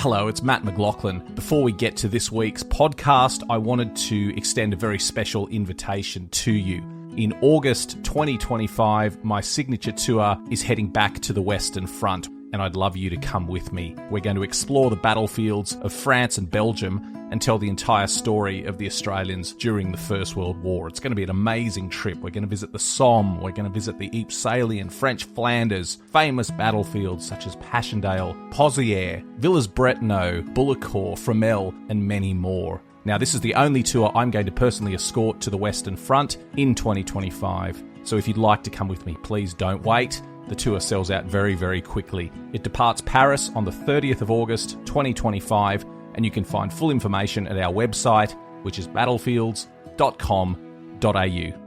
Hello, it's Matt McLachlan. Before we get to this week's podcast, I wanted to extend a very special invitation to you. In August 2025, my signature tour is heading back to the Western Front, and I'd love you to come with me. We're going to explore the battlefields of France and Belgium and tell the entire story of the Australians during the First World War. It's going to be an amazing trip. We're going to visit the Somme, we're going to visit the Ypres Salient, French Flanders, famous battlefields such as Passchendaele, Pozieres, Villers-Bretonneux, Bullecourt, Fromelles, and many more. Now, this is the only tour I'm going to personally escort to the Western Front in 2025. So if you'd like to come with me, please don't wait. The tour sells out very, very quickly. It departs Paris on the 30th of August, 2025, and you can find full information at our website, which is battlefields.com.au.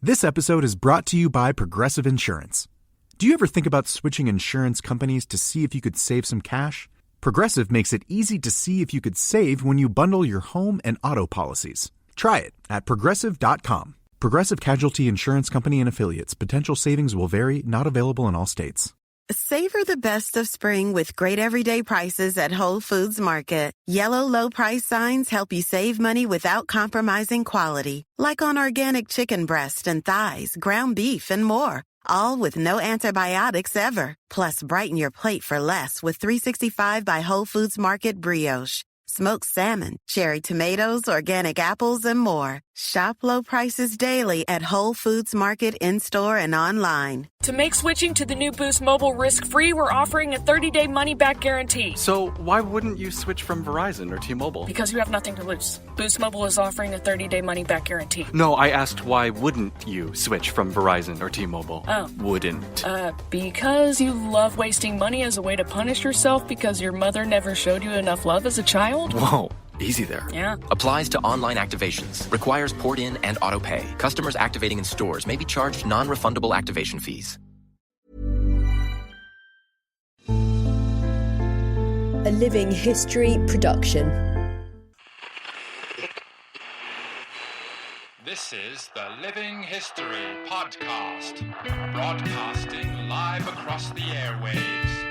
This episode is brought to you by Progressive Insurance. Do you ever think about switching insurance companies to see if you could save some cash? Progressive makes it easy to see if you could save when you bundle your home and auto policies. Try it at Progressive.com. Progressive Casualty Insurance Company and Affiliates. Potential savings will vary, not available in all states. Savor the best of spring with great everyday prices at Whole Foods Market. Yellow low price signs help you save money without compromising quality. Like on organic chicken breast and thighs, ground beef, and more. All with no antibiotics ever. Plus, brighten your plate for less with 365 by Whole Foods Market Brioche. Smoked salmon, cherry tomatoes, organic apples, and more. Shop low prices daily at Whole Foods Market in-store and online. To make switching to the new Boost Mobile risk-free, we're offering a 30-day money-back guarantee. So why wouldn't you switch from Verizon or T-Mobile? Because you have nothing to lose. Boost Mobile is offering a 30-day money-back guarantee. No, I asked why wouldn't you switch from Verizon or T-Mobile? Oh. Wouldn't. Because you love wasting money as a way to punish yourself because your mother never showed you enough love as a child? Whoa. Easy there. Yeah. Applies to online activations. Requires port in and auto pay. Customers activating in stores may be charged non-refundable activation fees. A Living History production. This is the Living History Podcast, broadcasting live across the airwaves.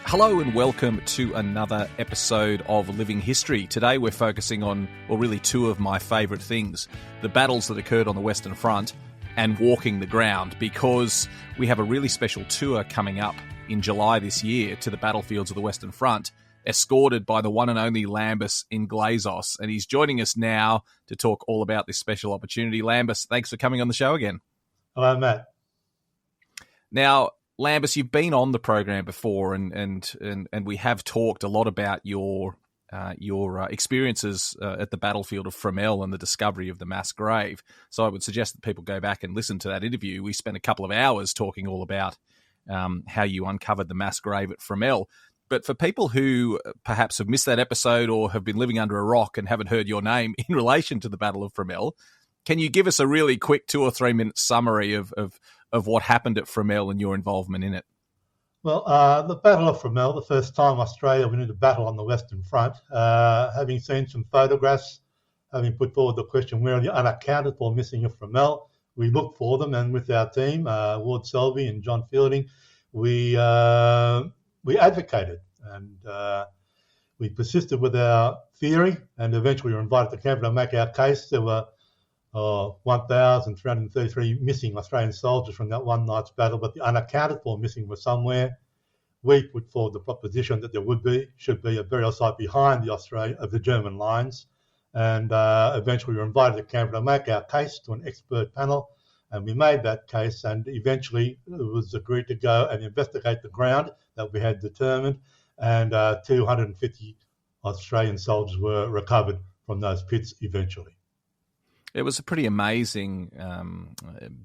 Hello and welcome to another episode of Living History. Today we're focusing on, well, really two of my favourite things, the battles that occurred on the Western Front and walking the ground, because we have a really special tour coming up in July this year to the battlefields of the Western Front, escorted by the one and only Lambis Englezos. And he's joining us now to talk all about this special opportunity. Lambis, thanks for coming on the show again. Hello, Matt. Now, Lambis, you've been on the program before, and we have talked a lot about your experiences at the battlefield of Fromelles and the discovery of the mass grave. So I would suggest that people go back and listen to that interview. We spent a couple of hours talking all about how you uncovered the mass grave at Fromelles. But for people who perhaps have missed that episode or have been living under a rock and haven't heard your name in relation to the Battle of Fromelles, can you give us a really quick 2 or 3 minute summary of what happened at Fromelles and your involvement in it? Well, the Battle of Fromelles, the first time Australia went into battle on the Western Front, having seen some photographs, having put forward the question, where are the unaccounted for missing of Fromelles? We looked for them, and with our team, Ward Selby and John Fielding, we advocated, and we persisted with our theory, and eventually we were invited to Canberra to make our case. There were 1,333 missing Australian soldiers from that one night's battle, but the unaccounted for missing were somewhere. We put forward the proposition that there should be a burial site behind the German lines, and eventually we were invited to Canberra to make our case to an expert panel, and we made that case, and eventually it was agreed to go and investigate the ground that we had determined, and 250 Australian soldiers were recovered from those pits eventually. It was a pretty amazing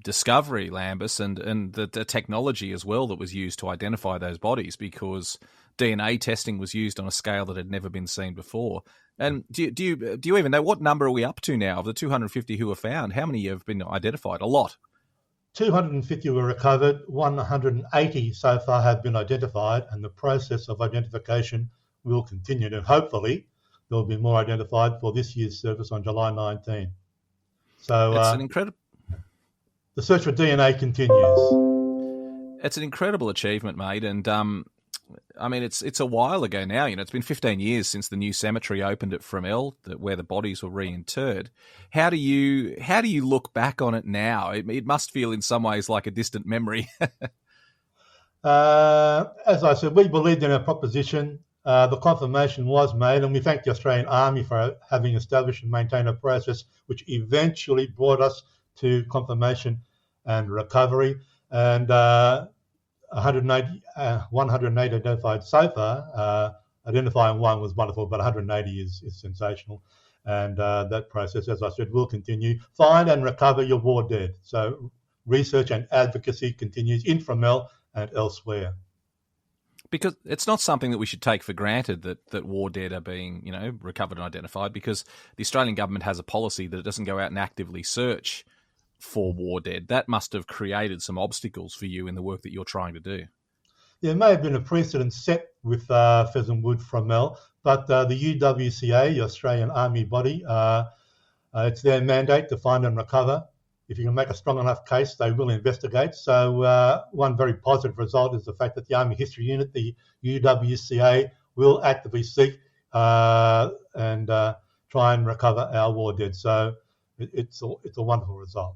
discovery, Lambis, and the technology as well that was used to identify those bodies, because DNA testing was used on a scale that had never been seen before. And do you even know what number are we up to now of the 250 who were found? How many have been identified? A lot. 250 were recovered, 180 so far have been identified, and the process of identification will continue. And hopefully there will be more identified for this year's service on July 19. So it's an incredible. The search for DNA continues. It's an incredible achievement, mate, and I mean, it's a while ago now. It's been 15 years since the new cemetery opened at Fromelles, where the bodies were reinterred. How do you look back on it now? It must feel in some ways like a distant memory. As I said, we believed in our proposition. The confirmation was made, and we thank the Australian Army for having established and maintained a process which eventually brought us to confirmation and recovery. And 108 identified so far. Identifying one was wonderful, but 180 is sensational. And that process, as I said, will continue. Find and recover your war dead. So research and advocacy continues in Fromelles and elsewhere. Because it's not something that we should take for granted that war dead are being, recovered and identified, because the Australian government has a policy that it doesn't go out and actively search for war dead. That must have created some obstacles for you in the work that you're trying to do. There may have been a precedent set with Pheasant Wood Fromelles, but the UWCA, the Australian Army body, it's their mandate to find and recover. If you can make a strong enough case, they will investigate. So one very positive result is the fact that the Army History Unit, the UWCA, will actively seek and try and recover our war dead. So it's a wonderful result.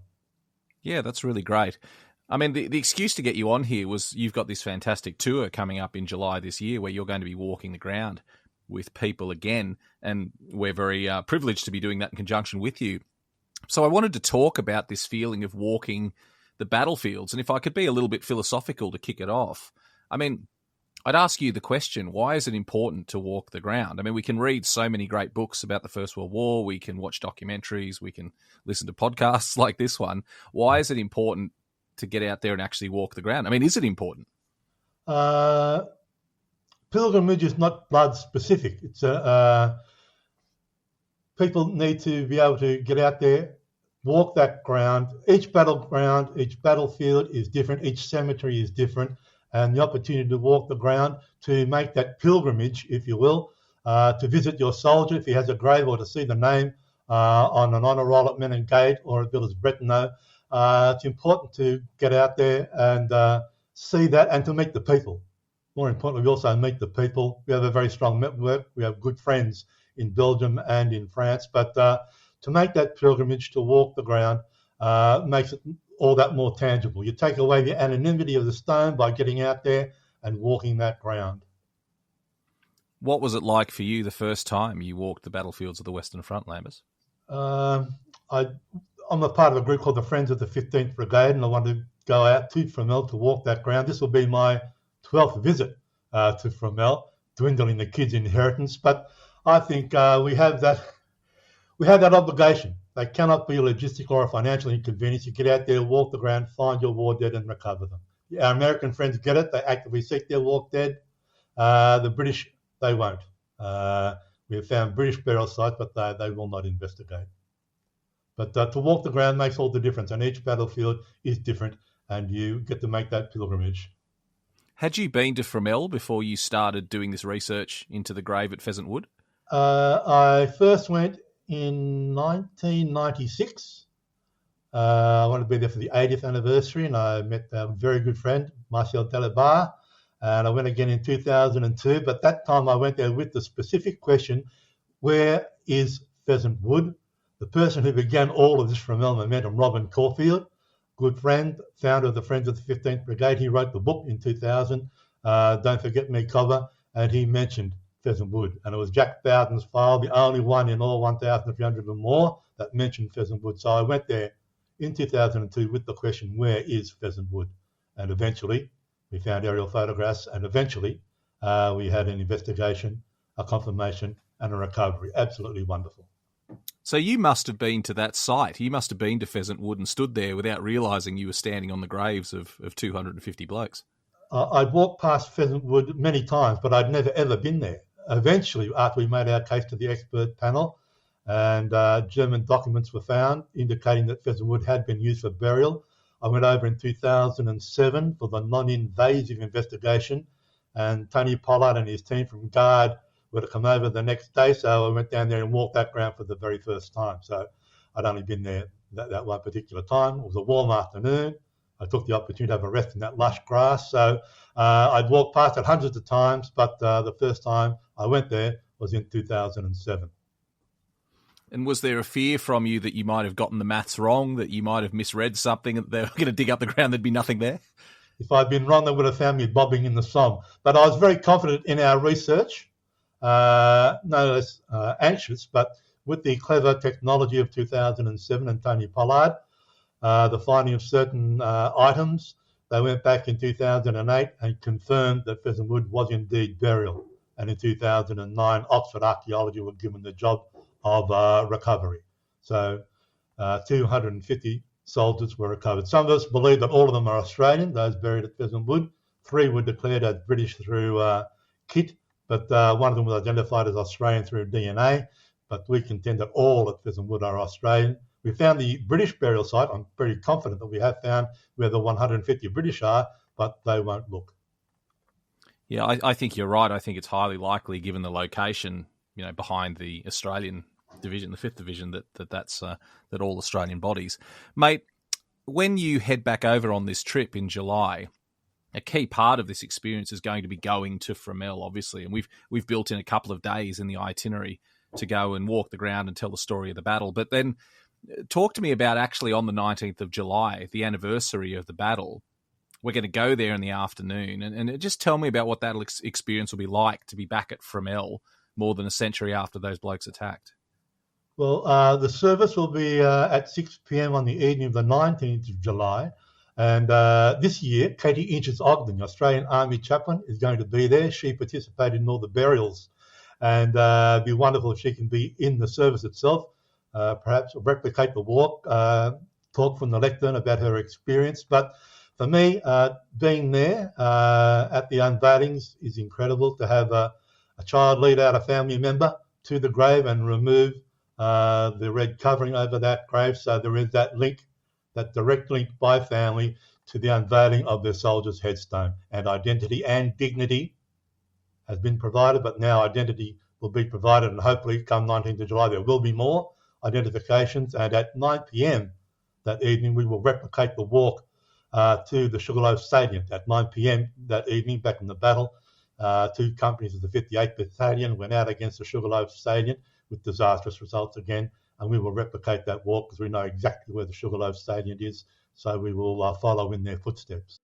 Yeah, that's really great. I mean, the excuse to get you on here was you've got this fantastic tour coming up in July this year where you're going to be walking the ground with people again, and we're very privileged to be doing that in conjunction with you. So I wanted to talk about this feeling of walking the battlefields, and if I could be a little bit philosophical to kick it off, I mean, I'd ask you the question, why is it important to walk the ground? I mean, we can read so many great books about the First World War, we can watch documentaries, we can listen to podcasts like this one. Why is it important to get out there and actually walk the ground? I mean, is it important? Pilgrimage is not blood specific. It's people need to be able to get out there, walk that ground. Each battleground, each battlefield is different. Each cemetery is different. And the opportunity to walk the ground, to make that pilgrimage, if you will, to visit your soldier if he has a grave, or to see the name on an honour roll at Menin Gate or at Villers Bretonneux. It's important to get out there and see that, and to meet the people. More importantly, we also meet the people. We have a very strong network. We have good friends in Belgium and in France. But to make that pilgrimage, to walk the ground, makes it all that more tangible. You take away the anonymity of the stone by getting out there and walking that ground. What was it like for you the first time you walked the battlefields of the Western Front, Lambis? I'm a part of a group called the Friends of the 15th Brigade, and I wanted to go out to Fromelles to walk that ground. This will be my 12th visit to Fromelles, dwindling the kids' inheritance. But I think we have that obligation. They cannot be a logistic or a financial inconvenience. You get out there, walk the ground, find your war dead and recover them. Our American friends get it. They actively seek their walk dead. The British, they won't. We have found British burial sites, but they will not investigate. But to walk the ground makes all the difference, and each battlefield is different, and you get to make that pilgrimage. Had you been to Fromelles before you started doing this research into the grave at Pheasant Wood? I first went in 1996. I wanted to be there for the 80th anniversary, and I met a very good friend, Marcel Delabar, and I went again in 2002. But that time I went there with the specific question, where is Pheasant Wood? The person who began all of this Fromelles momentum, Robin Caulfield, good friend, founder of the Friends of the 15th Brigade. He wrote the book in 2000, Don't Forget Me cover, and he mentioned Pheasant Wood. And it was Jack Bowden's file, the only one in all 1,300 or more that mentioned Pheasant Wood. So I went there in 2002 with the question, where is Pheasant Wood? And eventually we found aerial photographs, and eventually we had an investigation, a confirmation, and a recovery. Absolutely wonderful. So you must have been to that site. You must have been to Pheasant Wood and stood there without realising you were standing on the graves of 250 blokes. I'd walked past Pheasant Wood many times, but I'd never, ever been there. Eventually, after we made our case to the expert panel, and German documents were found indicating that Pheasant Wood had been used for burial, I went over in 2007 for the non-invasive investigation, and Tony Pollard and his team from Guard were to come over the next day, so I went down there and walked that ground for the very first time. So I'd only been there that one particular time. It was a warm afternoon. I took the opportunity to have a rest in that lush grass. So I'd walked past it hundreds of times, but the first time I went there was in 2007. And was there a fear from you that you might have gotten the maths wrong, that you might have misread something, that they were going to dig up the ground, there'd be nothing there? If I'd been wrong, they would have found me bobbing in the Somme. But I was very confident in our research, no less anxious, but with the clever technology of 2007 and Tony Pollard, the finding of certain items, they went back in 2008 and confirmed that Pheasant Wood was indeed burial. And in 2009, Oxford Archaeology were given the job of recovery. So 250 soldiers were recovered. Some of us believe that all of them are Australian, those buried at Pheasant Wood. 3 were declared as British through kit, but one of them was identified as Australian through DNA. But we contend that all at Pheasant Wood are Australian. We found the British burial site. I'm pretty confident that we have found where the 150 British are, but they won't look. Yeah, I think you're right. I think it's highly likely, given the location, behind the Australian division, the 5th Division, that's all Australian bodies. Mate, when you head back over on this trip in July, a key part of this experience is going to be going to Fromelles, obviously, and we've built in a couple of days in the itinerary to go and walk the ground and tell the story of the battle. But then talk to me about actually on the 19th of July, the anniversary of the battle. We're going to go there in the afternoon, and just tell me about what that experience will be like to be back at Fromelles more than a century after those blokes attacked. Well, the service will be at 6 p.m. on the evening of the 19th of July. And this year, Katie Inches-Ogden, the Australian Army chaplain, is going to be there. She participated in all the burials. And it'd be wonderful if she can be in the service itself, perhaps replicate the walk, talk from the lectern about her experience. But for me, being there at the unveilings is incredible. To have a child lead out a family member to the grave and remove the red covering over that grave. So there is that link, that direct link by family to the unveiling of their soldier's headstone. And identity and dignity has been provided, but now identity will be provided, and hopefully come 19th of July there will be more identifications. And at 9 p.m. that evening, we will replicate the walk to the Sugarloaf Salient. At 9 p.m. that evening, back in the battle, 2 companies of the 58th Battalion went out against the Sugarloaf Salient with disastrous results again, and we will replicate that walk because we know exactly where the Sugarloaf Salient is, so we will follow in their footsteps.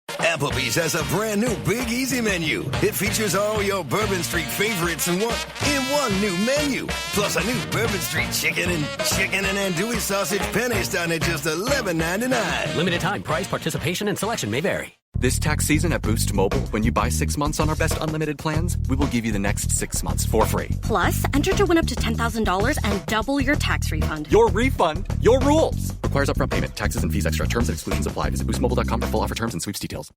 Applebee's has a brand new Big Easy menu. It features all your Bourbon Street favorites in one new menu. Plus a new Bourbon Street chicken and andouille sausage penne down at just $11.99. Limited time price, participation, and selection may vary. This tax season at Boost Mobile, when you buy 6 months on our best unlimited plans, we will give you the next 6 months for free. Plus, enter to win up to $10,000 and double your tax refund. Your refund, your rules. Requires upfront payment. Taxes and fees extra. Terms and exclusions apply. Visit boostmobile.com for full offer terms and sweeps details.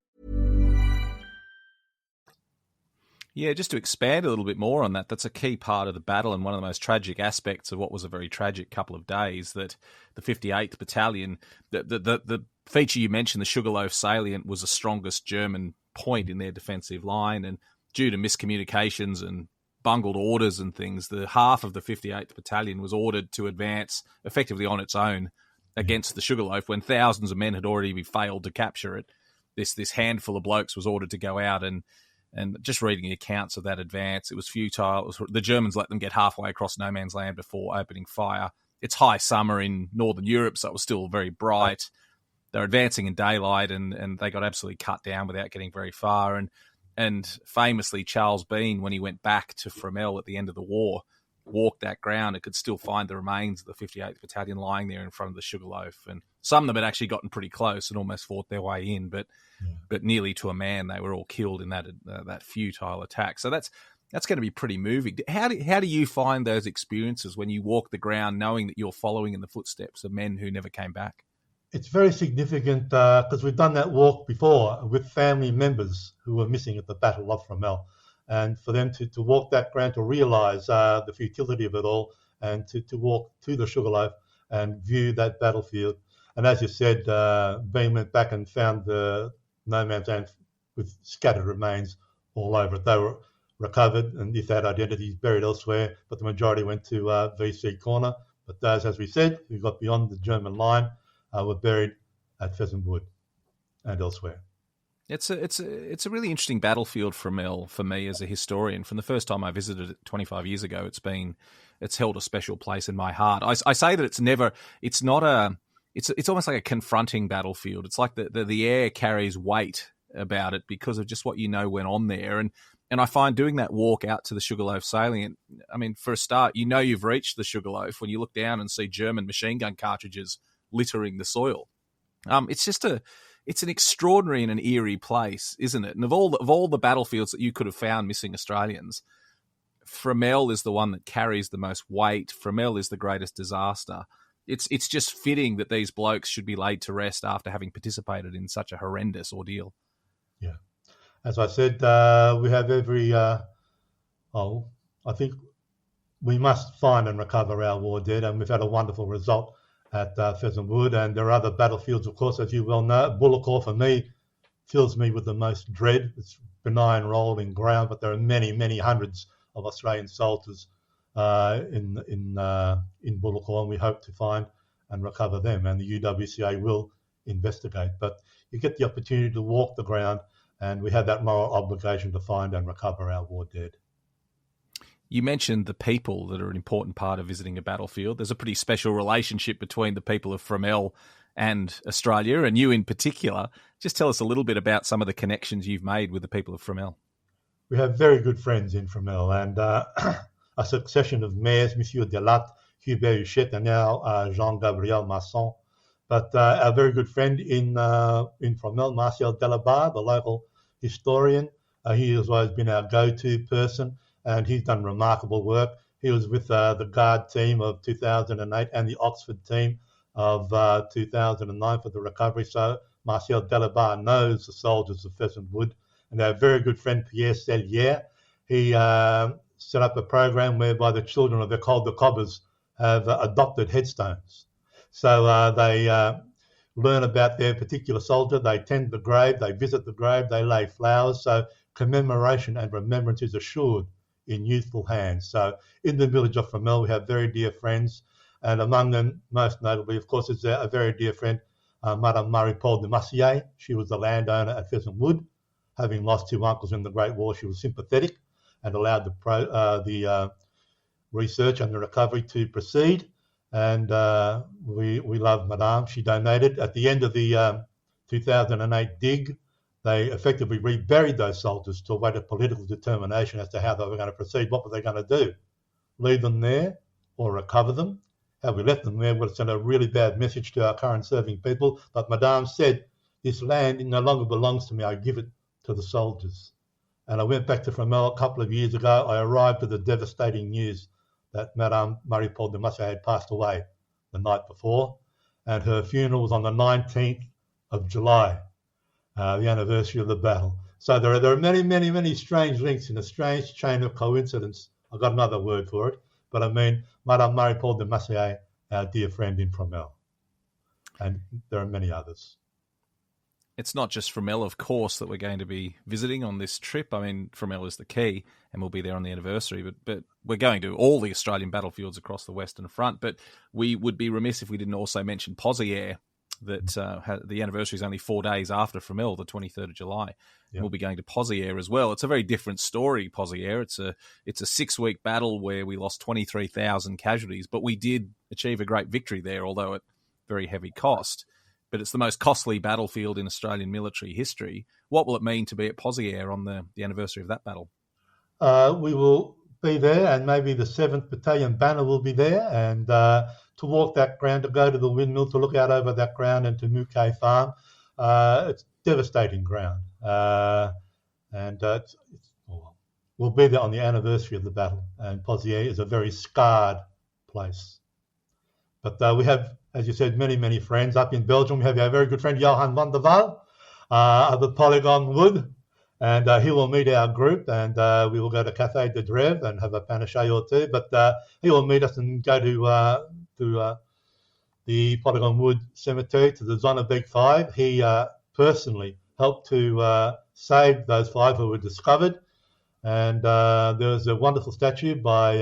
Yeah, just to expand a little bit more on that, that's a key part of the battle and one of the most tragic aspects of what was a very tragic couple of days, that the 58th Battalion, the feature you mentioned, the Sugarloaf Salient, was the strongest German point in their defensive line, and due to miscommunications and bungled orders and things, the half of the 58th Battalion was ordered to advance effectively on its own against the Sugarloaf when thousands of men had already failed to capture it. This handful of blokes was ordered to go out, and just reading the accounts of that advance, it was futile. The Germans let them get halfway across no man's land before opening fire. It's high summer in Northern Europe, so it was still very bright. They're advancing in daylight, and they got absolutely cut down without getting very far. And famously, Charles Bean, when he went back to Fromelles at the end of the war, walked that ground and could still find the remains of the 58th Battalion lying there in front of the Sugarloaf. And some of them had actually gotten pretty close and almost fought their way in, but nearly to a man, they were all killed in that futile attack. So that's going to be pretty moving. How do you find those experiences when you walk the ground knowing that you're following in the footsteps of men who never came back? It's very significant because we've done that walk before with family members who were missing at the Battle of Fromelles. And for them to walk that ground, to realise the futility of it all, and to walk to the Sugarloaf and view that battlefield. And as you said, Bean went back and found the no man's land with scattered remains all over it. They were recovered, and if they had identities, buried elsewhere, but the majority went to VC Corner. But those, as we said, who got beyond the German line were buried at Pheasant Wood and elsewhere. It's a really interesting battlefield, Fromelles, for me as a historian. From the first time I visited it 25 years ago, it's held a special place in my heart. I say that it's almost like a confronting battlefield. It's like the air carries weight about it because of just what went on there. And I find doing that walk out to the Sugarloaf salient, I mean, for a start, you've reached the Sugarloaf when you look down and see German machine gun cartridges littering the soil. It's an extraordinary and an eerie place, isn't it? And of all the battlefields that you could have found missing Australians, Fromelles is the one that carries the most weight. Fromelles is the greatest disaster. It's just fitting that these blokes should be laid to rest after having participated in such a horrendous ordeal. Yeah. As I said, we have I think we must find and recover our war dead, and we've had a wonderful result at Pheasant Wood, and there are other battlefields, of course, as you well know. Bullecourt, for me, fills me with the most dread. It's benign rolling ground, but there are many, many hundreds of Australian soldiers in Bullecourt, and we hope to find and recover them, and the UWCA will investigate. But you get the opportunity to walk the ground, and we have that moral obligation to find and recover our war dead. You mentioned the people that are an important part of visiting a battlefield. There's a pretty special relationship between the people of Fromelles and Australia, and you in particular. Just tell us a little bit about some of the connections you've made with the people of Fromelles. We have very good friends in Fromelles, and a succession of mayors, Monsieur Delatte, Hubert Huchette, and now Jean-Gabriel Masson. But our very good friend in Fromelles, Martial Delabarre, the local historian, he has always been our go-to person, and he's done remarkable work. He was with the Guard team of 2008 and the Oxford team of 2009 for the recovery. So Martial Delabarre knows the soldiers of Pheasant Wood. And our very good friend Pierre Sellier, he set up a program whereby the children of École de Cobbers have adopted headstones. So they learn about their particular soldier, they tend the grave, they visit the grave, they lay flowers. So commemoration and remembrance is assured in youthful hands. So in the village of Fromelles, we have very dear friends, and among them, most notably, of course, is a very dear friend, Madame Marie-Paul de Massier. She was the landowner at Pheasant Wood. Having lost two uncles in the Great War, she was sympathetic and allowed the research and the recovery to proceed. And we love Madame. She donated at the end of the 2008 dig. They effectively reburied those soldiers to await a political determination as to how they were going to proceed. What were they going to do? Leave them there or recover them? Had we left them there, would have sent a really bad message to our current serving people. But Madame said, this land no longer belongs to me. I give it to the soldiers. And I went back to Fromelles a couple of years ago. I arrived with the devastating news that Madame Marie-Paul de Massier had passed away the night before. And her funeral was on the 19th of July. The anniversary of the battle. So there are many, many, many strange links in a strange chain of coincidence. I've got another word for it, but I mean Madame Marie-Paul de Massier, our dear friend in Fromelles. And there are many others. It's not just Fromelles, of course, that we're going to be visiting on this trip. I mean, Fromelles is the key, and we'll be there on the anniversary. But we're going to all the Australian battlefields across the Western Front. But we would be remiss if we didn't also mention Pozieres, that the anniversary is only 4 days after Fromelles, the 23rd of July. Yeah. We'll be going to Pozieres as well. It's a very different story, Pozieres. It's a 6-week battle where we lost 23,000 casualties, but we did achieve a great victory there, although at very heavy cost. But it's the most costly battlefield in Australian military history. What will it mean to be at Pozieres on the anniversary of that battle? We will be there, and maybe the 7th Battalion banner will be there, and to walk that ground, to go to the windmill, to look out over that ground and to Mouquet Farm. It's devastating ground. And we'll be there on the anniversary of the battle. And Pozieres is a very scarred place. But we have, as you said, many, many friends. Up in Belgium, we have our very good friend Johan van der Waal of the Polygon Wood. And he will meet our group, and we will go to Café de Drève and have a panichet or two. But he will meet us and go to the Polygon Wood Cemetery, to the Zonnebeek 5. He personally helped to save those 5 who were discovered. And there was a wonderful statue by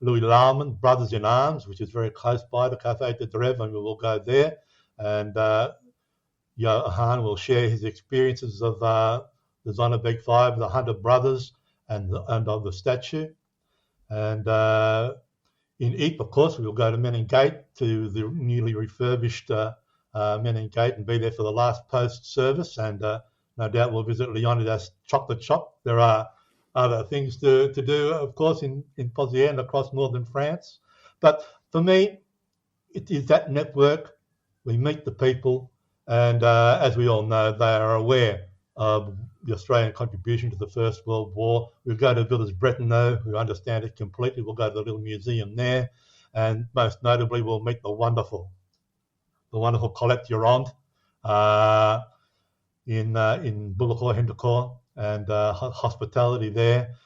Louis Lallemand, Brothers in Arms, which is very close by the Café de Drève, and we will go there. And Johan will share his experiences of the Zonnebeke Five, the 100 Brothers, and of the statue. And in Ypres, of course, we'll go to Menin Gate, to the newly refurbished Menin Gate, and be there for the last post service. And no doubt we'll visit Leonidas' chocolate shop. There are other things to do, of course, in Pozieres and across northern France. But for me, it is that network. We meet the people, and as we all know, they are aware of the Australian contribution to the First World War. We'll go to Villers Bretonneux, who understand it completely. We'll go to the little museum there, and most notably, we'll meet the wonderful Colette Durand in Boulecourt, Hendecourt, and hospitality there.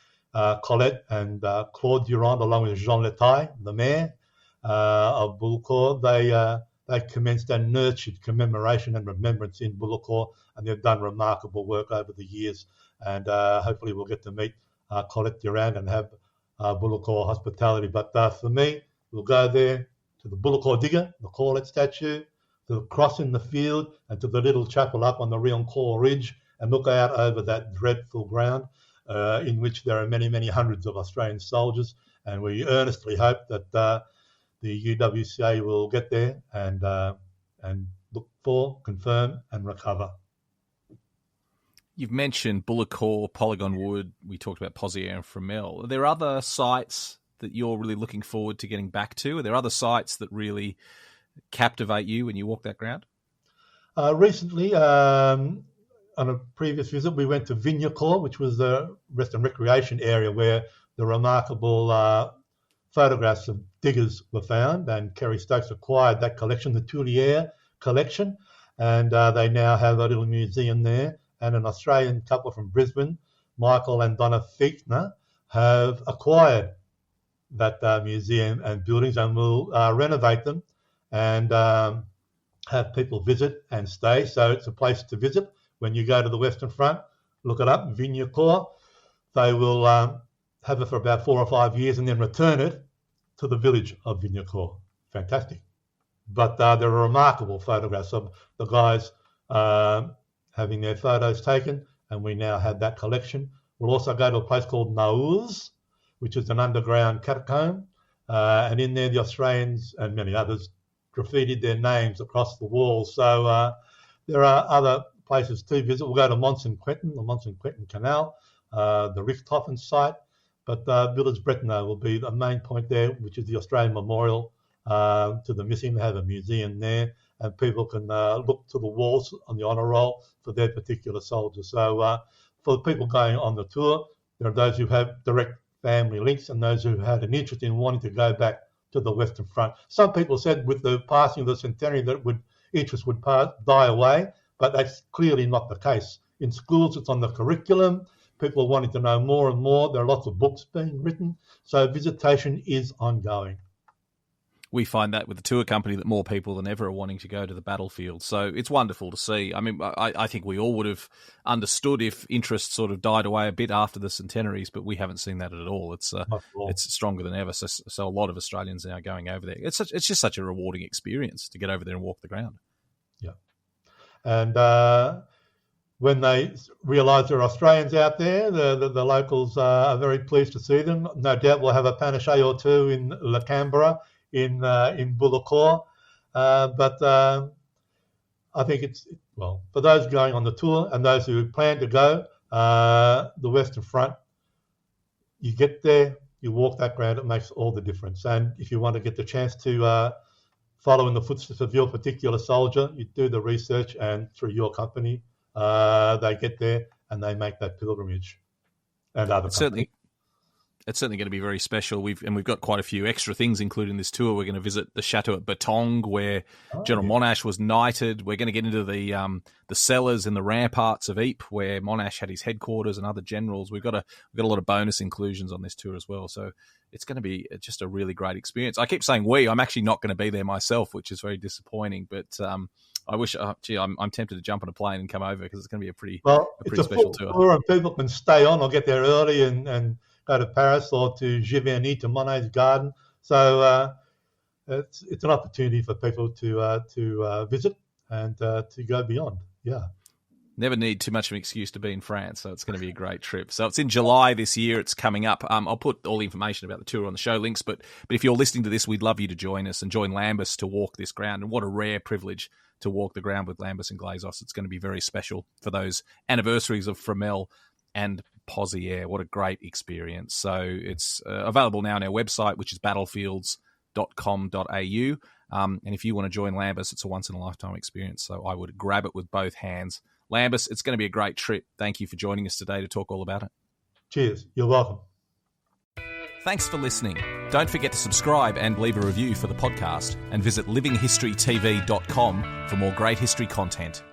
Colette and Claude Durand, along with Jean Letaille, the mayor of Boulecourt, they commenced and nurtured commemoration and remembrance in Boulecourt, and they've done remarkable work over the years. And hopefully we'll get to meet Colette Durand and have Boulecourt hospitality. But for me, we'll go there to the Boulecourt digger, the Corlett statue, to the cross in the field, and to the little chapel up on the Riancourt Ridge, and look out over that dreadful ground in which there are many, many hundreds of Australian soldiers. And we earnestly hope that the UWCA will get there and look for, confirm, and recover. You've mentioned Boulecourt, Polygon Wood. We talked about Pozieres and Fromelles. Are there other sites that you're really looking forward to getting back to? Are there other sites that really captivate you when you walk that ground? Recently, on a previous visit, we went to Vignecourt, which was the rest and recreation area where the remarkable photographs of diggers were found, and Kerry Stokes acquired that collection, the Tulier collection, and they now have a little museum there. And an Australian couple from Brisbane, Michael and Donna Fichtner, have acquired that museum and buildings, and will renovate them and have people visit and stay. So it's a place to visit. When you go to the Western Front, look it up, Vignecourt. They will have it for about 4 or 5 years and then return it to the village of Vignecourt. Fantastic. But there are remarkable photographs of the guys having their photos taken, and we now have that collection. We'll also go to a place called Naouz, which is an underground catacomb, and in there the Australians and many others graffitied their names across the walls. So there are other places to visit. We'll go to Mont-Saint-Quentin, the Mont-Saint-Quentin Canal, the Richthofen site, but Villers Bretonneux will be the main point there, which is the Australian Memorial to the missing. They have a museum there, and people can look to the walls on the honour roll for their particular soldiers. So for people going on the tour, there are those who have direct family links and those who had an interest in wanting to go back to the Western Front. Some people said with the passing of the centenary that interest would die away, but that's clearly not the case. In schools, it's on the curriculum. People are wanting to know more and more. There are lots of books being written. So visitation is ongoing. We find that with the tour company that more people than ever are wanting to go to the battlefield. So it's wonderful to see. I mean, I think we all would have understood if interest sort of died away a bit after the centenaries, but we haven't seen that at all. It's stronger than ever. So a lot of Australians are now going over there. It's just such a rewarding experience to get over there and walk the ground. Yeah. And when they realise there are Australians out there, the locals are very pleased to see them. No doubt we'll have a panache or two in La Canberra, in Boulecourt, but I think for those going on the tour and those who plan to go, the Western Front, you get there, you walk that ground, it makes all the difference. And if you want to get the chance to follow in the footsteps of your particular soldier, you do the research, and through your company, they get there and they make that pilgrimage. And other It's certainly going to be very special. We've got quite a few extra things included in this tour. We're going to visit the chateau at Batongue, where General Monash was knighted. We're going to get into the cellars and the ramparts of Ypres, where Monash had his headquarters, and other generals. We've got a lot of bonus inclusions on this tour as well. So it's going to be just a really great experience. I keep saying I'm actually not going to be there myself, which is very disappointing. But I wish. I'm tempted to jump on a plane and come over, because it's going to be a pretty special tour. And people can stay on or get there early and go to Paris or to Giverny, to Monet's garden. So it's an opportunity for people to visit and to go beyond. Yeah. Never need too much of an excuse to be in France, so it's going to be a great trip. So it's in July this year. It's coming up. I'll put all the information about the tour on the show links, but if you're listening to this, we'd love you to join us and join Lambis to walk this ground. And what a rare privilege to walk the ground with Lambis Englezos. It's going to be very special for those anniversaries of Fromelles and Pozieres. What a great experience. So it's available now on our website, which is battlefields.com.au. And if you want to join Lambis, it's a once-in-a-lifetime experience, so I would grab it with both hands. Lambis, it's going to be a great trip. Thank you for joining us today to talk all about it. Cheers. You're welcome. Thanks for listening. Don't forget to subscribe and leave a review for the podcast, and visit livinghistorytv.com for more great history content.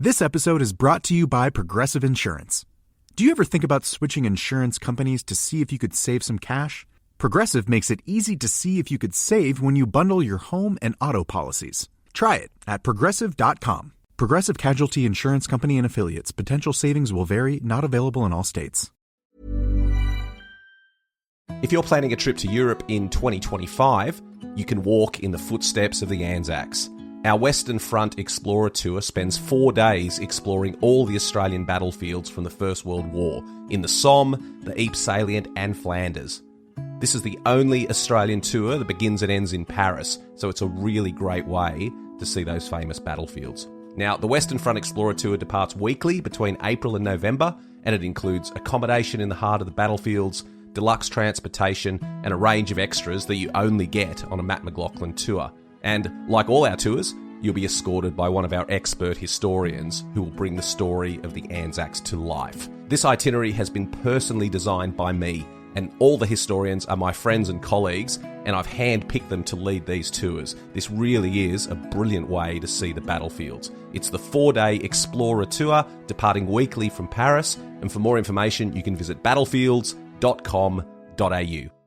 This episode is brought to you by Progressive Insurance. Do you ever think about switching insurance companies to see if you could save some cash? Progressive makes it easy to see if you could save when you bundle your home and auto policies. Try it at Progressive.com. Progressive Casualty Insurance Company and Affiliates. Potential savings will vary. Not available in all states. If you're planning a trip to Europe in 2025, you can walk in the footsteps of the Anzacs. Our Western Front Explorer Tour spends 4 days exploring all the Australian battlefields from the First World War in the Somme, the Ypres Salient and Flanders. This is the only Australian tour that begins and ends in Paris, so it's a really great way to see those famous battlefields. Now, the Western Front Explorer Tour departs weekly between April and November, and it includes accommodation in the heart of the battlefields, deluxe transportation, and a range of extras that you only get on a McLachlan tour. And like all our tours, you'll be escorted by one of our expert historians who will bring the story of the Anzacs to life. This itinerary has been personally designed by me, and all the historians are my friends and colleagues, and I've hand-picked them to lead these tours. This really is a brilliant way to see the battlefields. It's the 4-day Explorer Tour, departing weekly from Paris, and for more information, you can visit battlefields.com.au.